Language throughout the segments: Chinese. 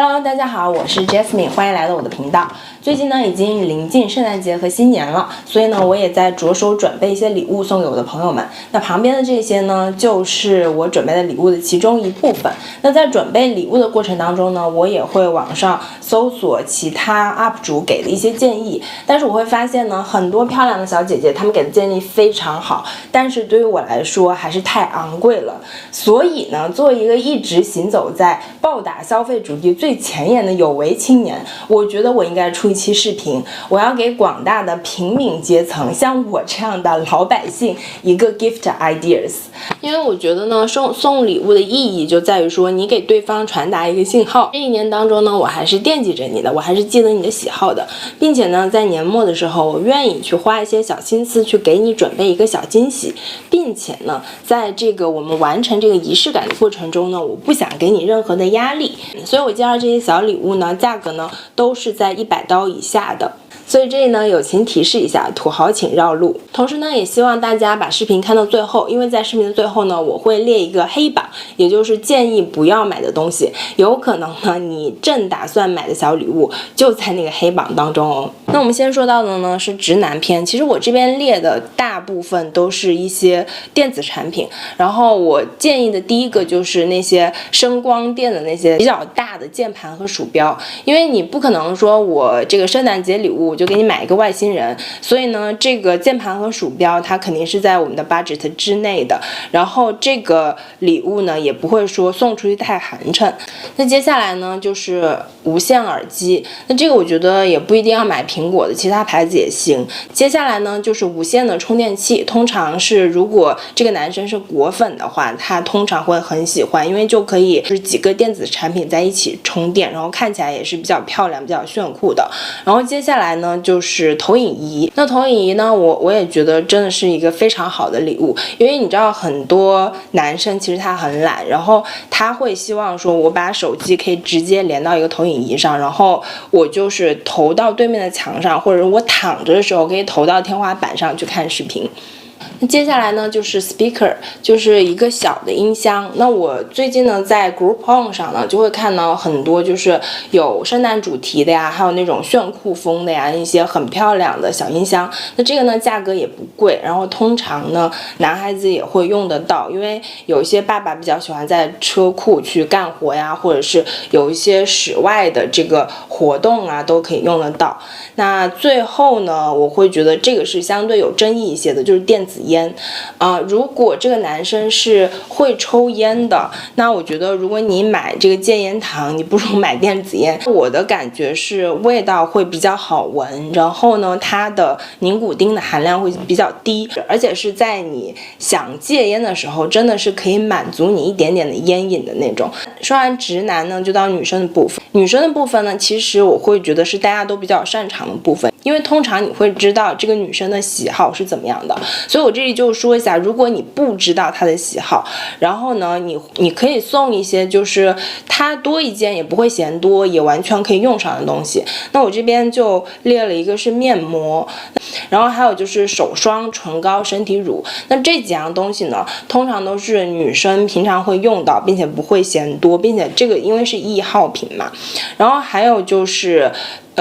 Hello， 大家好，我是 Jasmine， 欢迎来到我的频道。最近呢，已经临近圣诞节和新年了，所以呢，我也在着手准备一些礼物送给我的朋友们。那旁边的这些呢，就是我准备的礼物的其中一部分。那在准备礼物的过程当中呢，我也会网上搜索其他 UP 主给的一些建议，但是我会发现呢，很多漂亮的小姐姐她们给的建议非常好，但是对于我来说还是太昂贵了。所以呢，作为一个一直行走在暴打消费主义最前沿的有为青年，我觉得我应该出一期视频，我要给广大的平民阶层，像我这样的老百姓一个 gift ideas。因为我觉得呢，送礼物的意义就在于说，你给对方传达一个信号。这一年当中呢，我还是惦记着你的，我还是记得你的喜好的，并且呢，在年末的时候，我愿意去花一些小心思去给你准备一个小惊喜，并且呢，在这个我们完成这个仪式感的过程中呢，我不想给你任何的压力，所以我介绍这些小礼物呢，价格呢都是在100刀以下的。所以这里呢，友情提示一下，土豪请绕路。同时呢，也希望大家把视频看到最后，因为在视频的最后呢，我会列一个黑榜，也就是建议不要买的东西。有可能呢，你正打算买的小礼物就在那个黑榜当中哦。那我们先说到的呢是直男篇，其实我这边列的大部分都是一些电子产品，然后我建议的第一个就是那些声光电的那些比较大的键盘和鼠标，因为你不可能说我这个圣诞节礼物就给你买一个外星人，所以呢，这个键盘和鼠标它肯定是在我们的 budget 之内的，然后这个礼物呢也不会说送出去太寒碜。那接下来呢就是无线耳机，那这个我觉得也不一定要买苹果的，其他牌子也行。接下来呢就是无线的充电器，通常是如果这个男生是果粉的话，他通常会很喜欢，因为就可以是几个电子产品在一起充电，然后看起来也是比较漂亮比较炫酷的。然后接下来呢就是投影仪，那投影仪呢我也觉得真的是一个非常好的礼物，因为你知道很多男生其实他很懒，然后他会希望说我把手机可以直接连到一个投影仪上，然后我就是投到对面的墙上，或者我躺着的时候可以投到天花板上去看视频。那接下来呢就是 speaker， 就是一个小的音箱。那我最近呢在 Groupon 上呢就会看到很多就是有圣诞主题的呀，还有那种炫酷风的呀，一些很漂亮的小音箱。那这个呢价格也不贵，然后通常呢男孩子也会用得到，因为有一些爸爸比较喜欢在车库去干活呀，或者是有一些室外的这个活动啊都可以用得到。那最后呢我会觉得这个是相对有争议一些的，就是电子烟如果这个男生是会抽烟的，那我觉得如果你买这个戒烟糖，你不如买电子烟。我的感觉是味道会比较好闻，然后呢它的尼古丁的含量会比较低，而且是在你想戒烟的时候真的是可以满足你一点点的烟瘾的那种。说完直男呢就到女生的部分，女生的部分呢其实我会觉得是大家都比较擅长的部分，因为通常你会知道这个女生的喜好是怎么样的，所以我这里就说一下，如果你不知道她的喜好，然后呢你可以送一些就是她多一件也不会嫌多，也完全可以用上的东西。那我这边就列了一个是面膜，然后还有就是手霜、唇膏、身体乳。那这几样东西呢通常都是女生平常会用到，并且不会嫌多，并且这个因为是易耗品嘛。然后还有就是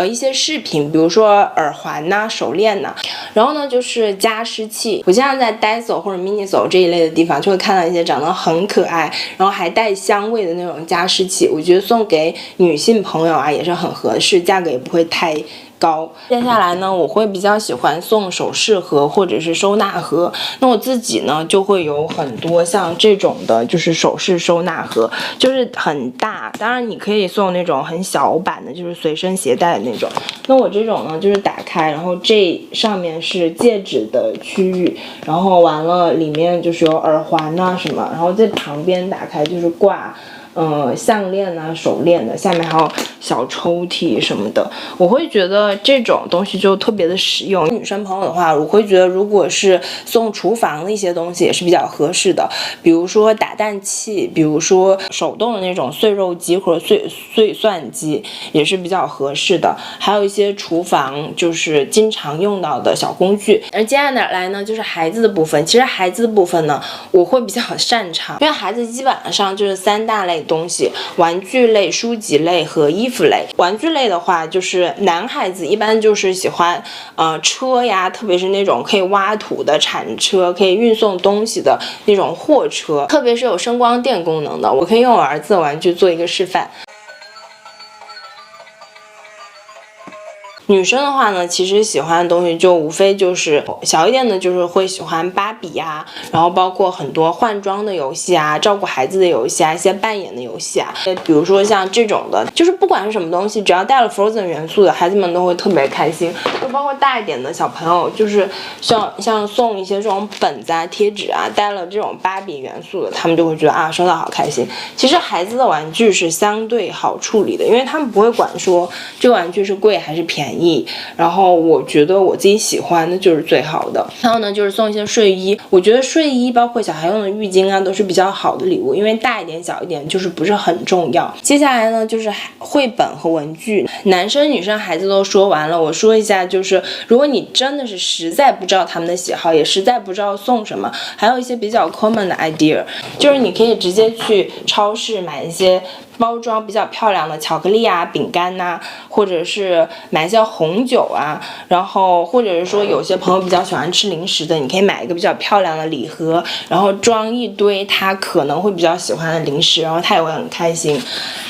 一些饰品，比如说耳环呐、手链呐，然后呢就是加湿器。我经常在 Daiso 或者 Miniso 这一类的地方就会看到一些长得很可爱，然后还带香味的那种加湿器，我觉得送给女性朋友啊也是很合适，价格也不会太高。接下来呢我会比较喜欢送首饰盒或者是收纳盒，那我自己呢就会有很多像这种的就是首饰收纳盒，就是很大，当然你可以送那种很小版的，就是随身携带的那种。那我这种呢就是打开，然后这上面是戒指的区域，然后完了里面就是有耳环啊什么，然后在旁边打开就是挂项链啊手链的，下面还有小抽屉什么的，我会觉得这种东西就特别的实用。女生朋友的话，我会觉得如果是送厨房的一些东西也是比较合适的，比如说打蛋器，比如说手动的那种碎肉机或者碎蒜机也是比较合适的，还有一些厨房就是经常用到的小工具。而接下来呢就是孩子的部分，其实孩子的部分呢我会比较擅长，因为孩子基本上就是3大类东西，玩具类、书籍类和衣服类。玩具类的话，就是男孩子一般就是喜欢车呀，特别是那种可以挖土的铲车，可以运送东西的那种货车，特别是有声光电功能的，我可以用我儿子的玩具做一个示范。女生的话呢，其实喜欢的东西就无非就是小一点的，就是会喜欢芭比呀，然后包括很多换装的游戏啊，照顾孩子的游戏啊，一些扮演的游戏啊，比如说像这种的，就是不管是什么东西，只要带了 Frozen 元素的，孩子们都会特别开心。就包括大一点的小朋友，就是像送一些这种本子啊、贴纸啊，带了这种芭比元素的，他们就会觉得啊，收到好开心。其实孩子的玩具是相对好处理的，因为他们不会管说这个玩具是贵还是便宜。然后我觉得我自己喜欢的就是最好的。还有呢就是送一些睡衣，我觉得睡衣包括小孩用的浴巾啊都是比较好的礼物，因为大一点小一点就是不是很重要。接下来呢就是绘本和文具，男生女生孩子都说完了，我说一下，就是如果你真的是实在不知道他们的喜好，也实在不知道送什么，还有一些比较 common 的 idea， 就是你可以直接去超市买一些包装比较漂亮的巧克力啊、饼干呐，或者是买一些红酒啊，然后或者是说有些朋友比较喜欢吃零食的，你可以买一个比较漂亮的礼盒，然后装一堆他可能会比较喜欢的零食，然后他也会很开心。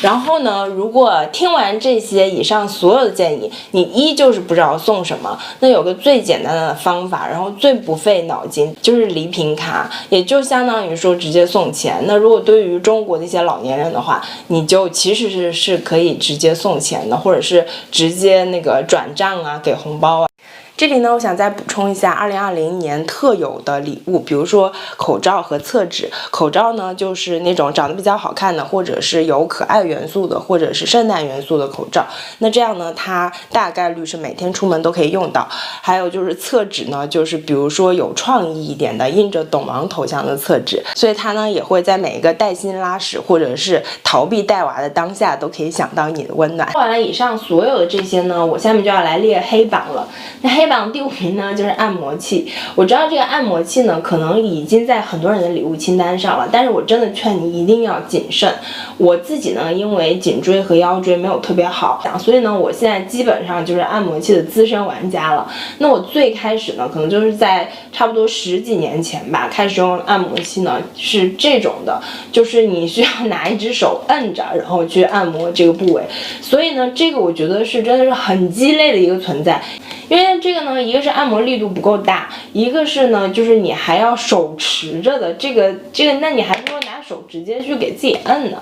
然后呢，如果听完这些以上所有的建议，你依旧是不知道送什么，那有个最简单的方法，然后最不费脑筋，就是礼品卡，也就相当于说直接送钱。那如果对于中国的一些老年人的话，你就其实是可以直接送钱的，或者是直接那个转账啊，给红包啊。这里呢，我想再补充一下2020年特有的礼物，比如说口罩和厕纸。口罩呢，就是那种长得比较好看的，或者是有可爱元素的，或者是圣诞元素的口罩。那这样呢，它大概率是每天出门都可以用到。还有就是厕纸呢，就是比如说有创意一点的，印着董王头像的厕纸，所以它呢也会在每一个带薪拉屎或者是逃避带娃的当下，都可以想到你的温暖。说完了以上所有的这些呢，我下面就要来列黑榜了。那黑榜第5名呢就是按摩器。我知道这个按摩器呢可能已经在很多人的礼物清单上了，但是我真的劝你一定要谨慎。我自己呢因为颈椎和腰椎没有特别好，所以呢我现在基本上就是按摩器的资深玩家了。那我最开始呢可能就是在差不多10几年前吧，开始用按摩器呢是这种的，就是你需要拿一只手摁着然后去按摩这个部位，所以呢这个我觉得是真的是很鸡肋的一个存在。因为这个呢，一个是按摩力度不够大，一个是呢，就是你还要手持着的，这个，那你还不如拿手直接去给自己摁呢。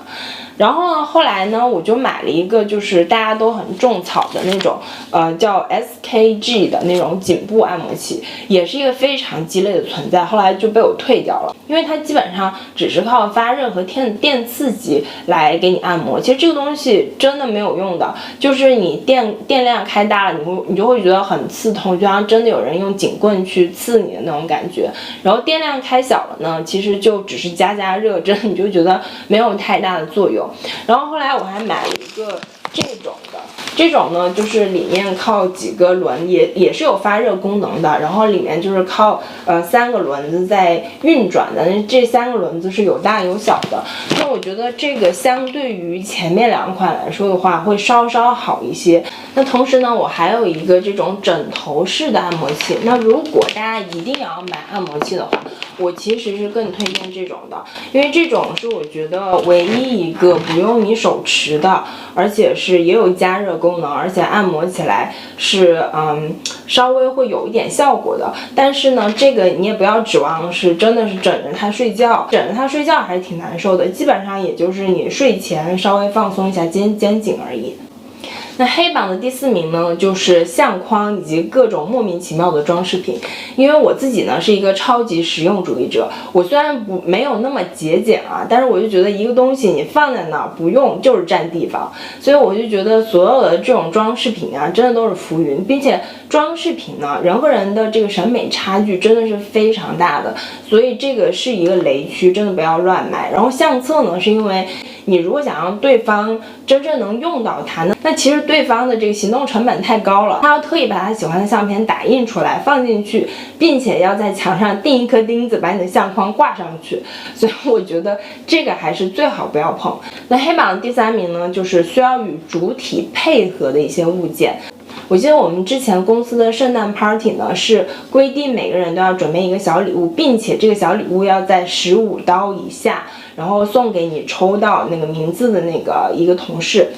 然后呢，后来呢，我就买了一个就是大家都很种草的那种，叫 SKG 的那种颈部按摩器，也是一个非常鸡肋的存在。后来就被我退掉了，因为它基本上只是靠发热和电刺激来给你按摩。其实这个东西真的没有用的，就是你电量开大了，你就会觉得很刺痛，就像真的有人用警棍去刺你的那种感觉。然后电量开小了呢，其实就只是加热，真的你就觉得没有太大的作用。然后后来我还买了一个这种的，这种呢就是里面靠几个轮，也是有发热功能的，然后里面就是靠3个轮子在运转的，这3个轮子是有大有小的。那我觉得这个相对于前面2款来说的话会稍好一些。那同时呢，我还有一个这种枕头式的按摩器。那如果大家一定要买按摩器的话，我其实是更推荐这种的，因为这种是我觉得唯一一个不用你手持的，而且是也有加热功能，而且按摩起来是稍微会有一点效果的。但是呢，这个你也不要指望是真的是枕着它睡觉，枕着它睡觉还是挺难受的，基本上也就是你睡前稍微放松一下肩颈而已。那黑榜的第4名呢，就是相框以及各种莫名其妙的装饰品。因为我自己呢是一个超级实用主义者，我虽然没有那么节俭啊，但是我就觉得一个东西你放在那儿不用就是占地方，所以我就觉得所有的这种装饰品啊，真的都是浮云，并且装饰品呢，人和人的这个审美差距真的是非常大的，所以这个是一个雷区，真的不要乱买。然后相册呢，是因为你如果想让对方真正能用到它呢，那其实对方的这个行动成本太高了，他要特意把他喜欢的相片打印出来放进去，并且要在墙上钉一颗钉子，把你的相框挂上去，所以我觉得这个还是最好不要碰。那黑榜的第3名呢，就是需要与主体配合的一些物件。我记得我们之前公司的圣诞 party 呢，是规定每个人都要准备一个小礼物，并且这个小礼物要在15刀以下，然后送给你抽到那个名字的那个一个同事。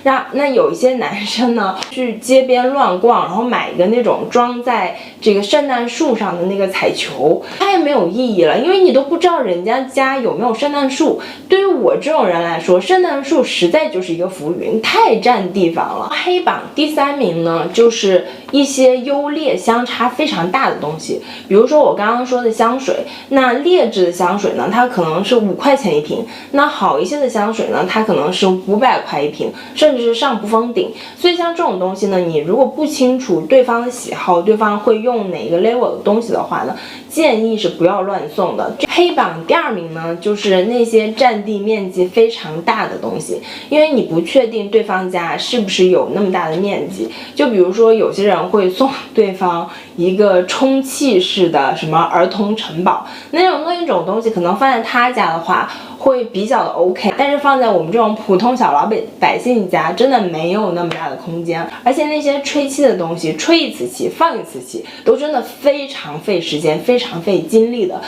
那有一些男生呢，去街边乱逛，然后买一个那种装在这个圣诞树上的那个彩球，太没有意义了，因为你都不知道人家家有没有圣诞树。对于我这种人来说，圣诞树实在就是一个浮云，太占地方了。黑榜第3名呢，就是一些优劣相差非常大的东西，比如说我刚刚说的香水，那劣质的香水呢，它可能是5块钱一瓶，那好一些的香水呢，它可能是500块一瓶，甚至是上不封顶。所以像这种东西呢，你如果不清楚对方的喜好，对方会用哪个 level 的东西的话呢，建议是不要乱送的。黑榜第2名呢，就是那些占地面积非常大的东西，因为你不确定对方家是不是有那么大的面积。就比如说有些人会送对方一个充气式的什么儿童城堡，那种东西可能放在他家的话会比较的 OK， 但是放在我们这种普通小老百姓家真的没有那么大的空间，而且那些吹气的东西，吹一次气放一次气，都真的非常费时间，非常费精力的。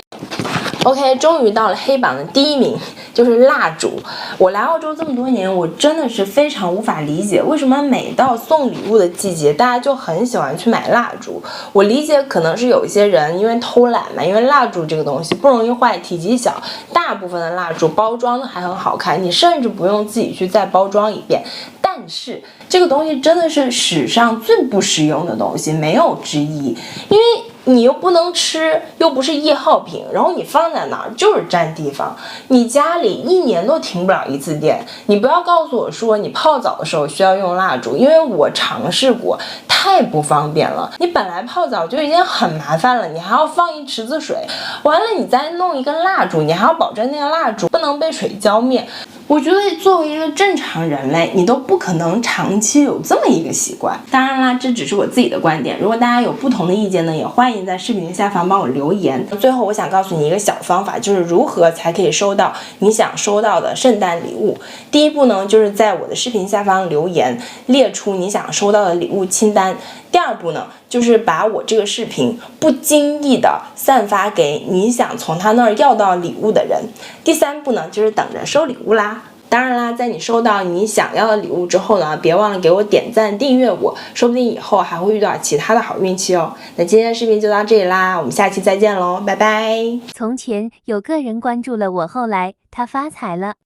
OK， 终于到了黑榜的第1名，就是蜡烛。我来澳洲这么多年，我真的是非常无法理解，为什么每到送礼物的季节，大家就很喜欢去买蜡烛。我理解可能是有一些人因为偷懒嘛，因为蜡烛这个东西不容易坏，体积小，大部分的蜡烛包装的还很好看，你甚至不用自己去再包装一遍。但是这个东西真的是史上最不实用的东西，没有之一，因为你又不能吃，又不是1号品，然后你放在哪儿就是占地方，你家里1年都停不了1次电。你不要告诉我说你泡澡的时候需要用蜡烛，因为我尝试过，太不方便了。你本来泡澡就已经很麻烦了，你还要放一池子水，完了你再弄一根蜡烛，你还要保证那个蜡烛不能被水浇灭。我觉得作为一个正常人类，你都不可能长期有这么一个习惯。当然啦，这只是我自己的观点，如果大家有不同的意见呢，也欢迎在视频下方帮我留言。最后我想告诉你一个小方法，就是如何才可以收到你想收到的圣诞礼物。第一步呢，就是在我的视频下方留言，列出你想收到的礼物清单。第2步呢，就是把我这个视频不经意的散发给你想从他那儿要到礼物的人。第3步呢，就是等着收礼物啦。当然啦，在你收到你想要的礼物之后呢，别忘了给我点赞订阅我，说不定以后还会遇到其他的好运气哦。那今天的视频就到这里啦，我们下期再见喽，拜拜。从前有个人关注了我，后来他发财了。